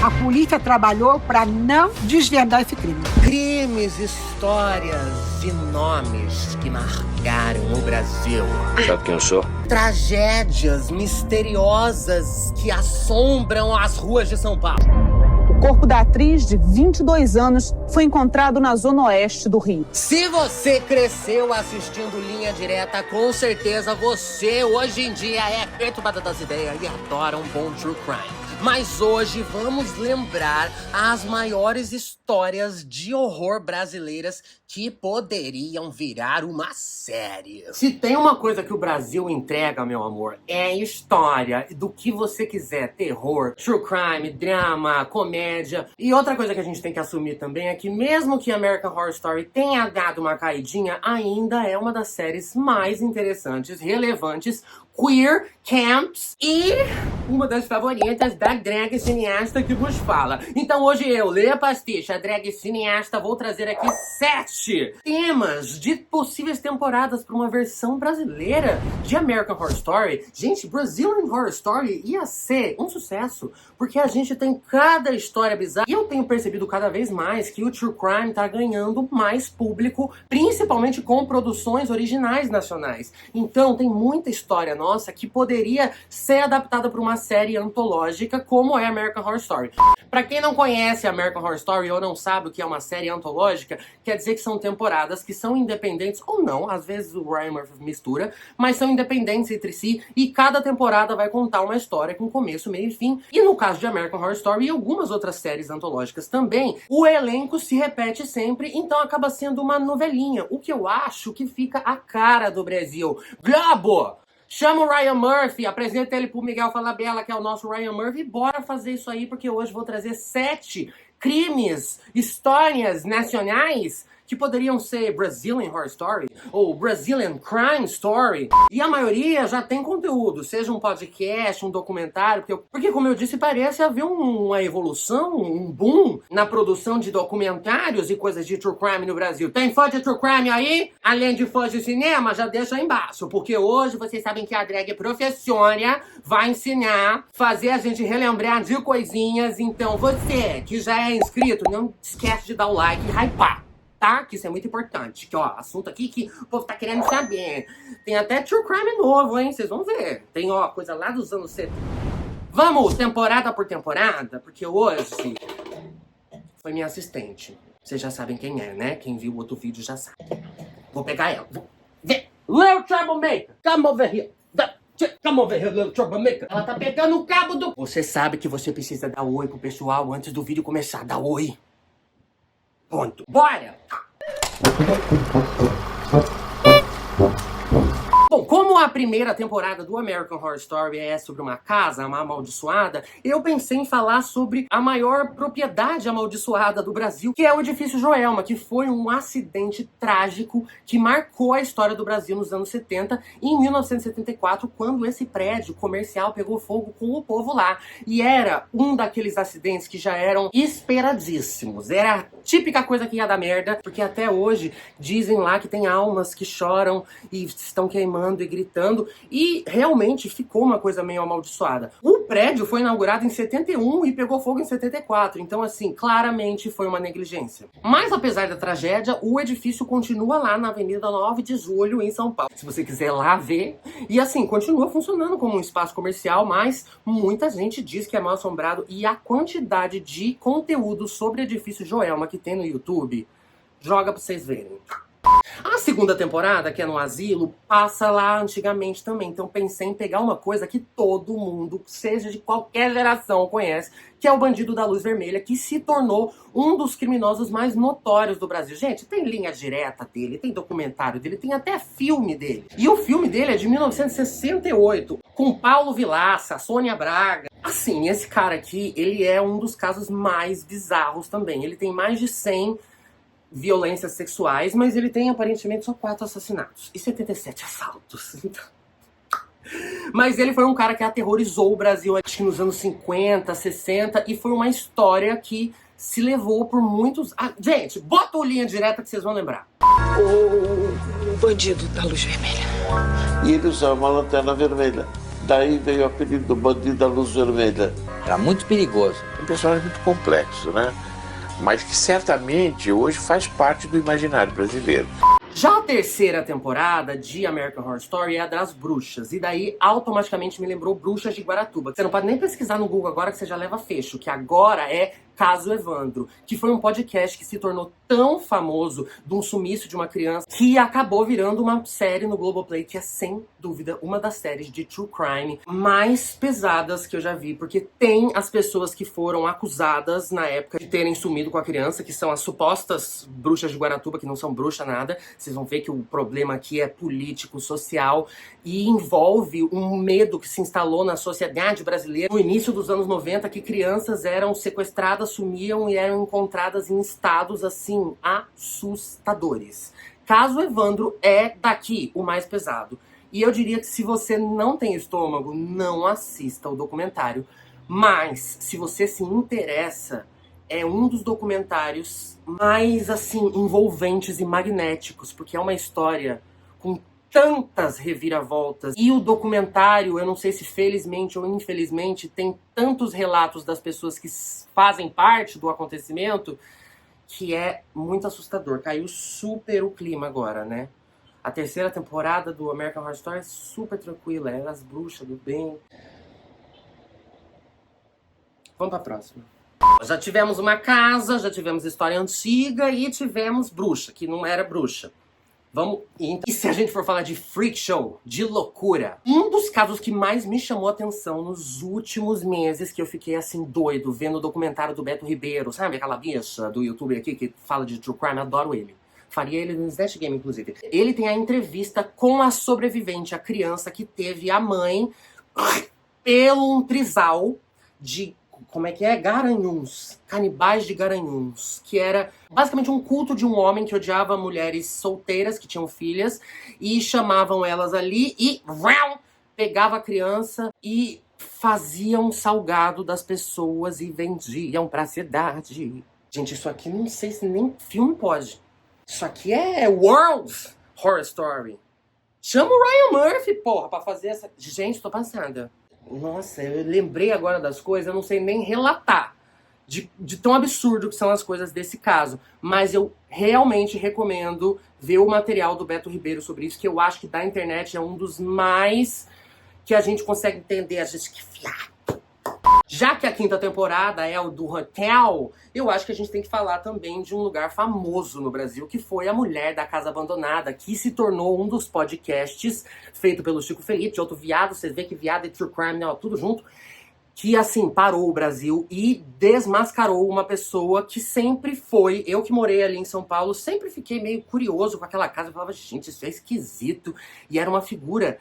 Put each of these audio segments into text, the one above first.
A polícia trabalhou para não desvendar esse crime. Crimes, histórias e nomes que marcaram o Brasil. Sabe quem eu sou? Tragédias misteriosas que assombram as ruas de São Paulo. O corpo da atriz de 22 anos foi encontrado na zona oeste do Rio. Se você cresceu assistindo Linha Direta, com certeza você hoje em dia é perturbada das ideias e adora um bom true crime. Mas hoje vamos lembrar as maiores histórias de horror brasileiras que poderiam virar uma série. Se tem uma coisa que o Brasil entrega, meu amor, é história do que você quiser. Terror, true crime, drama, comédia. E outra coisa que a gente tem que assumir também é que mesmo que American Horror Story tenha dado uma caidinha, ainda é uma das séries mais interessantes, relevantes, queer, camps e uma das favoritas da drag cineasta que vos fala. Então hoje eu, Lê Pastiche, a drag cineasta, vou trazer aqui 7 temas de possíveis temporadas para uma versão brasileira de American Horror Story. Gente, Brazilian Horror Story ia ser um sucesso, porque a gente tem cada história bizarra. E eu tenho percebido cada vez mais que o True Crime tá ganhando mais público, principalmente com produções originais nacionais. Então tem muita história nossa que poderia ser adaptada para uma série antológica como é American Horror Story. Para quem não conhece American Horror Story ou não sabe o que é uma série antológica, quer dizer que são temporadas que são independentes ou não, às vezes o Ryan Murphy mistura, mas são independentes entre si e cada temporada vai contar uma história com começo, meio e fim. E no caso de American Horror Story e algumas outras séries antológicas também, o elenco se repete sempre, então acaba sendo uma novelinha, o que eu acho que fica a cara do Brasil. Globo! Chama o Ryan Murphy, apresenta ele pro Miguel Falabella, que é o nosso Ryan Murphy, e bora fazer isso aí, porque hoje vou trazer 7 crimes, histórias nacionais que poderiam ser Brazilian Horror Story ou Brazilian Crime Story. E a maioria já tem conteúdo, seja um podcast, um documentário, porque como eu disse, parece haver uma evolução, um boom na produção de documentários e coisas de true crime no Brasil. Tem fã de true crime aí? Além de fãs de cinema, já deixa aí embaixo, porque hoje vocês sabem que a drag professora vai ensinar, fazer a gente relembrar de coisinhas. Então você que já é inscrito, não esquece de dar o like e hypar. Tá? Que isso é muito importante. Que, ó, assunto aqui que o povo tá querendo saber. Tem até true crime novo, hein? Vocês vão ver. Tem, ó, coisa lá dos anos 70. Vamos, temporada por temporada, porque hoje foi minha assistente. Vocês já sabem quem é, né? Quem viu o outro vídeo já sabe. Vou pegar ela. Vou ver. Little Troublemaker, come over here. Come over here, little troublemaker. Ela tá pegando o cabo do... Você sabe que você precisa dar oi pro pessoal antes do vídeo começar. Dá oi. Ponto. Bora! Bom, como a primeira temporada do American Horror Story é sobre uma casa, uma amaldiçoada, eu pensei em falar sobre a maior propriedade amaldiçoada do Brasil, que é o Edifício Joelma, que foi um acidente trágico que marcou a história do Brasil nos anos 70, em 1974, quando esse prédio comercial pegou fogo com o povo lá. E era um daqueles acidentes que já eram esperadíssimos. Era a típica coisa que ia dar merda, porque até hoje dizem lá que tem almas que choram e estão queimando e gritando, e realmente ficou uma coisa meio amaldiçoada. O prédio foi inaugurado em 71 e pegou fogo em 74, então assim, claramente foi uma negligência. Mas apesar da tragédia, o edifício continua lá na Avenida 9 de Julho, em São Paulo. Se você quiser lá ver, e assim, continua funcionando como um espaço comercial, mas muita gente diz que é mal assombrado, e a quantidade de conteúdo sobre o Edifício Joelma que tem no YouTube, joga pra vocês verem. A segunda temporada, que é no asilo, passa lá antigamente também. Então pensei em pegar uma coisa que todo mundo, seja de qualquer geração, conhece, que é o Bandido da Luz Vermelha, que se tornou um dos criminosos mais notórios do Brasil. Gente, tem linha direta dele, tem documentário dele, tem até filme dele. E o filme dele é de 1968, com Paulo Vilaça, Sônia Braga. Assim, esse cara aqui, ele é um dos casos mais bizarros também. Ele tem mais de 100 violências sexuais, mas ele tem aparentemente só 4 assassinatos e 77 assaltos. Mas ele foi um cara que aterrorizou o Brasil, acho que nos anos 50, 60, e foi uma história que se levou por muitos... gente, bota o Linha Direta que vocês vão lembrar. O Bandido da Luz Vermelha. E ele usava uma lanterna vermelha. Daí veio o apelido do Bandido da Luz Vermelha. Era muito perigoso. Um personagem muito complexo, né? Mas que certamente hoje faz parte do imaginário brasileiro. Já a terceira temporada de American Horror Story é a das bruxas. E daí, automaticamente, me lembrou Bruxas de Guaratuba. Você não pode nem pesquisar no Google agora que você já leva fecho. Que agora é Caso Evandro. Que foi um podcast que se tornou tão famoso de um sumiço de uma criança que acabou virando uma série no Globoplay que é, sem dúvida, uma das séries de true crime mais pesadas que eu já vi. Porque tem as pessoas que foram acusadas na época de terem sumido com a criança, que são as supostas bruxas de Guaratuba, que não são bruxa nada. Vocês vão ver que o problema aqui é político, social e envolve um medo que se instalou na sociedade brasileira no início dos anos 90, que crianças eram sequestradas, sumiam e eram encontradas em estados, assim, assustadores. Caso Evandro é daqui o mais pesado. E eu diria que se você não tem estômago, não assista o documentário. Mas, se você se interessa, é um dos documentários mais, assim, envolventes e magnéticos, porque é uma história com tantas reviravoltas. E o documentário, eu não sei se felizmente ou infelizmente, tem tantos relatos das pessoas que fazem parte do acontecimento, que é muito assustador. Caiu super o clima agora, né? A terceira temporada do American Horror Story é super tranquila, é as bruxas do bem. Vamos pra próxima. Já tivemos uma casa, já tivemos história antiga e tivemos bruxa, que não era bruxa. Vamos. E se a gente for falar de freak show, de loucura, um dos casos que mais me chamou a atenção nos últimos meses, que eu fiquei assim doido vendo o documentário do Beto Ribeiro, sabe aquela bicha do youtuber aqui que fala de true crime, adoro ele. Faria ele no Snatch Game, inclusive. Ele tem a entrevista com a sobrevivente, a criança que teve a mãe pelo um trisal de, como é que é? Garanhuns. Canibais de Garanhuns. Que era basicamente um culto de um homem que odiava mulheres solteiras que tinham filhas e chamavam elas ali e pegava a criança e faziam salgado das pessoas e vendiam pra cidade. Gente, isso aqui não sei se nem filme pode. Isso aqui é World Horror Story. Chama o Ryan Murphy, porra, pra fazer essa... Gente, tô passada. Nossa, eu lembrei agora das coisas, eu não sei nem relatar de tão absurdo que são as coisas desse caso. Mas eu realmente recomendo ver o material do Beto Ribeiro sobre isso, que eu acho que da internet é um dos mais que a gente consegue entender, a gente que fiar. Já que a quinta temporada é o do Hotel, eu acho que a gente tem que falar também de um lugar famoso no Brasil, que foi a Mulher da Casa Abandonada, que se tornou um dos podcasts feito pelo Chico Felipe, de outro viado, vocês vê que viado e true crime, né, tudo junto, que assim, parou o Brasil e desmascarou uma pessoa que sempre foi, eu que morei ali em São Paulo, sempre fiquei meio curioso com aquela casa, eu falava, gente, isso é esquisito, e era uma figura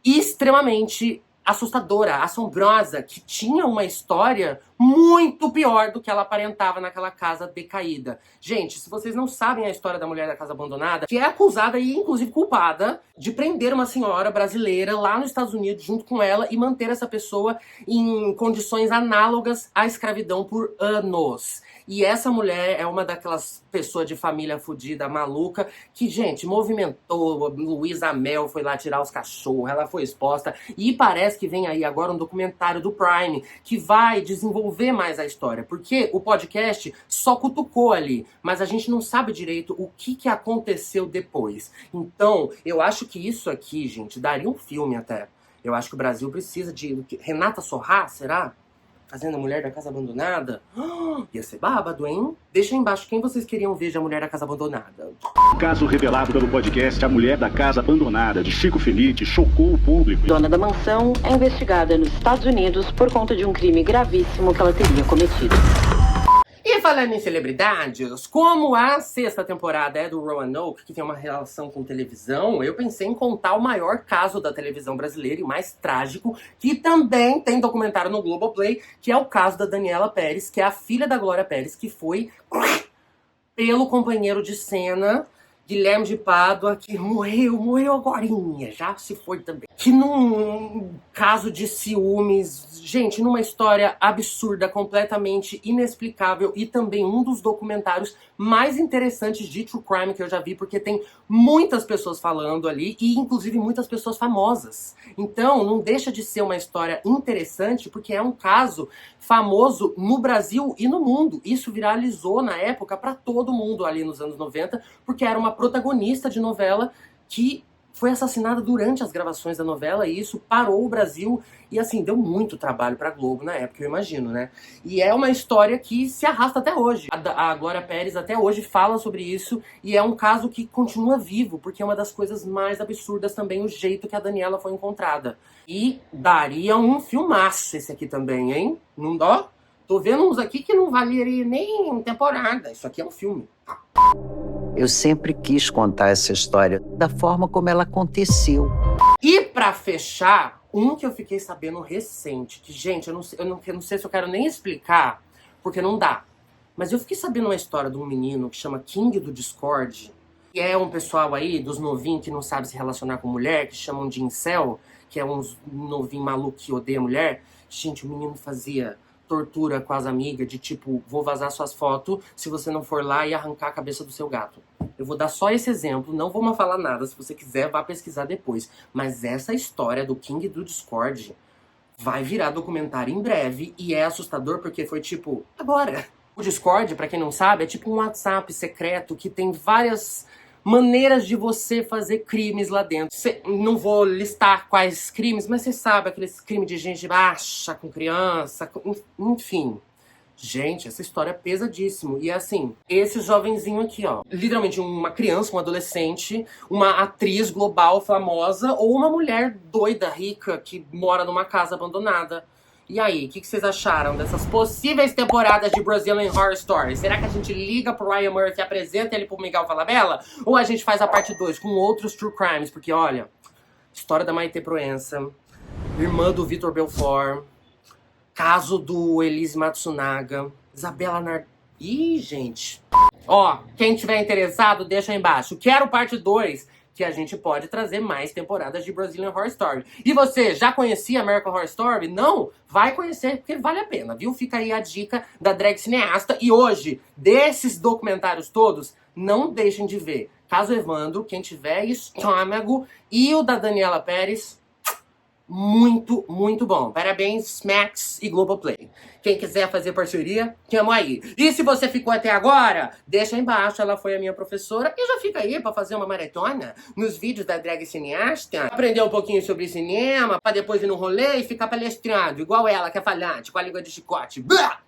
extremamente assustadora, assombrosa, que tinha uma história muito pior do que ela aparentava naquela casa decaída. Gente, se vocês não sabem a história da Mulher da Casa Abandonada, que é acusada e inclusive culpada de prender uma senhora brasileira lá nos Estados Unidos junto com ela e manter essa pessoa em condições análogas à escravidão por anos. E essa mulher é uma daquelas pessoas de família fodida, maluca, que, gente, movimentou. Luísa Mel foi lá tirar os cachorros, ela foi exposta. E parece que vem aí agora um documentário do Prime que vai desenvolver mais a história. Porque o podcast só cutucou ali, mas a gente não sabe direito o que aconteceu depois. Então, eu acho que isso aqui, gente, daria um filme até. Eu acho que o Brasil precisa de... Renata Sorrah, será? Fazendo a Mulher da Casa Abandonada? Ia ser bábado, hein? Deixa aí embaixo quem vocês queriam ver de A Mulher da Casa Abandonada. O caso revelado pelo podcast A Mulher da Casa Abandonada, de Chico Felitti, chocou o público. Dona da mansão é investigada nos Estados Unidos por conta de um crime gravíssimo que ela teria cometido. E falando em celebridades, como a sexta temporada é do Roanoke, que tem uma relação com televisão, eu pensei em contar o maior caso da televisão brasileira e mais trágico, que também tem documentário no Globoplay, que é o caso da Daniela Pérez, que é a filha da Glória Pérez, que foi pelo companheiro de cena, Guilherme de Pádua, que morreu agorinha, já se foi também. que num caso de ciúmes, gente, numa história absurda, completamente inexplicável e também um dos documentários mais interessantes de true crime que eu já vi, porque tem muitas pessoas falando ali e inclusive muitas pessoas famosas. Então, não deixa de ser uma história interessante, porque é um caso famoso no Brasil e no mundo. Isso viralizou na época para todo mundo ali nos anos 90, porque era uma protagonista de novela que foi assassinada durante as gravações da novela e isso parou o Brasil e, assim, deu muito trabalho pra Globo na época, eu imagino, né? E é uma história que se arrasta até hoje. A Glória Pérez até hoje fala sobre isso e é um caso que continua vivo, porque é uma das coisas mais absurdas também o jeito que a Daniela foi encontrada. E daria um filmaço esse aqui também, hein? Não dó? Tô vendo uns aqui que não valeria nem temporada. Isso aqui é um filme. Eu sempre quis contar essa história da forma como ela aconteceu. E pra fechar, um que eu fiquei sabendo recente, que, gente, eu não sei se eu quero nem explicar, porque não dá. Mas eu fiquei sabendo uma história de um menino que chama King do Discord, que é um pessoal aí, dos novinhos que não sabe se relacionar com mulher, que chamam de incel, que é uns novinhos malucos que odeia mulher. Gente, o menino fazia tortura com as amigas, de tipo, vou vazar suas fotos se você não for lá e arrancar a cabeça do seu gato. Eu vou dar só esse exemplo, não vou mais falar nada, se você quiser vá pesquisar depois. Mas essa história do King do Discord vai virar documentário em breve e é assustador porque foi tipo, agora. O Discord, pra quem não sabe, é tipo um WhatsApp secreto que tem várias maneiras de você fazer crimes lá dentro. Não vou listar quais crimes, mas você sabe, aqueles crimes de gente baixa, com criança, enfim. Gente, essa história é pesadíssimo. E é assim, esse jovenzinho aqui, ó, literalmente uma criança, um adolescente, uma atriz global famosa ou uma mulher doida, rica, que mora numa casa abandonada. E aí, o que vocês acharam dessas possíveis temporadas de Brazilian Horror Story? Será que a gente liga pro Ryan Murphy e apresenta ele pro Miguel Falabella? Ou a gente faz a parte 2 com outros true crimes? Porque, olha, história da Maitê Proença, irmã do Vitor Belfort, caso do Elise Matsunaga, Isabela Nardini... Ih, gente. Ó, quem tiver interessado, deixa aí embaixo. Quero parte 2. Que a gente pode trazer mais temporadas de Brazilian Horror Story. E você, já conhecia American Horror Story? Não? Vai conhecer, porque vale a pena, viu? Fica aí a dica da drag cineasta. E hoje, desses documentários todos, não deixem de ver Caso Evandro, quem tiver estômago, e o da Daniela Pérez, muito, muito bom. Parabéns, Max e Globoplay. Quem quiser fazer parceria, tamo aí. E se você ficou até agora, deixa aí embaixo, ela foi a minha professora. E já fica aí pra fazer uma maratona nos vídeos da drag cineasta. Aprender um pouquinho sobre cinema, pra depois ir no rolê e ficar palestrando, igual ela, que é falante, com a língua de chicote. Blah!